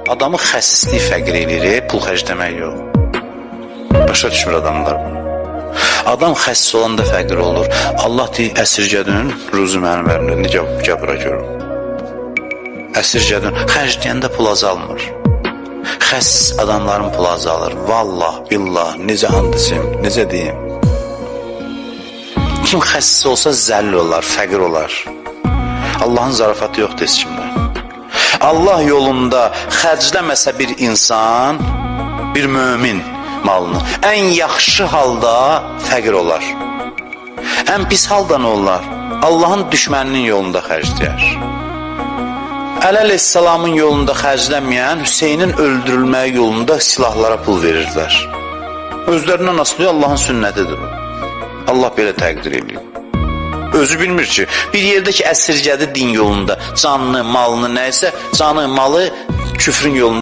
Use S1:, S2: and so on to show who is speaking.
S1: Adamı xəsislik fəqir eləyir, pul xərcləmək yox. Başa düşmür adamlar bunu. Adam xəsis olanda fəqir olur. Allah deyir, əsirgədin, ruzu mənim əlimdə, necə bura görüm. Əsirgədin, xərcləyəndə pul azalmır. Xəsis adamların pul azalır. Vallah, billah, necə handısim, necə deyim. Kim xəsis olsa zəll olar, fəqir olar. Allahın zarafatı yoxdur heç kimdə. Allah yolunda xərcləməsə bir insan, bir mömin malını ən yaxşı halda fəqir olar. Ən pis halda nə olar? Allahın düşməninin yolunda xərcləyər. Əli əleyhissalamın yolunda xərclənməyən Hüseynin öldürülməyi yolunda silahlara pul verirdilər. Özlərindən asılıyor, Allahın sünnətidir. Allah belə təqdir edir. Özü bilmir ki, bir yerdə ki əsirgədi din yolunda canını, malını nəysə, canı, malı küfrün yolunda